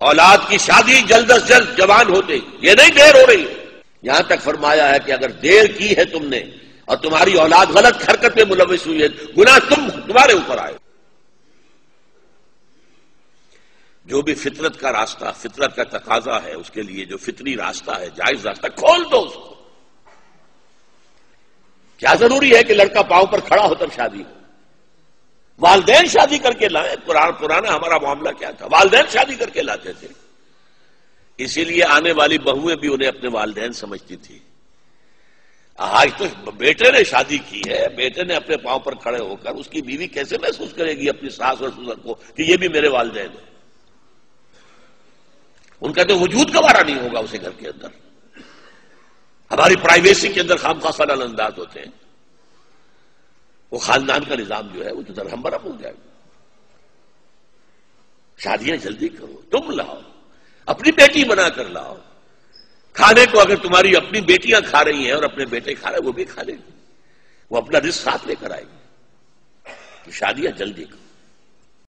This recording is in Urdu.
اولاد کی شادی جلد از جلد جوان ہوتے، یہ نہیں دیر ہو رہی. یہاں تک فرمایا ہے کہ اگر دیر کی ہے تم نے اور تمہاری اولاد غلط حرکت میں ملوث ہوئی ہے، گناہ تمہارے اوپر آئے. جو بھی فطرت کا راستہ، فطرت کا تقاضا ہے، اس کے لیے جو فطری راستہ ہے، جائز راستہ، کھول دو اس کو. کیا ضروری ہے کہ لڑکا پاؤں پر کھڑا ہو تب شادی ہو؟ والدین شادی کر کے لائیں. پرانا ہمارا معاملہ کیا تھا؟ والدین شادی کر کے لاتے تھے. اسی لیے آنے والی بہویں بھی انہیں اپنے والدین سمجھتی تھی. آج تو بیٹے نے شادی کی ہے، بیٹے نے اپنے پاؤں پر کھڑے ہو کر، اس کی بیوی کیسے محسوس کرے گی اپنی ساس اور سسر کو کہ یہ بھی میرے والدین ہیں؟ ان کا تو وجود گوارا نہیں ہوگا اسے گھر کے اندر. ہماری پرائیویسی کے اندر خام خواہ خلل انداز ہوتے ہیں. وہ خاندان کا نظام جو ہے وہ تو درہم برہم ہو جائے گا. شادیاں جلدی کرو، تم لاؤ، اپنی بیٹی بنا کر لاؤ. کھانے کو اگر تمہاری اپنی بیٹیاں کھا رہی ہیں اور اپنے بیٹے کھا رہے ہیں، وہ بھی کھا لیں گے. وہ اپنا رزق ساتھ لے کر آئے گی. شادیاں جلدی کرو.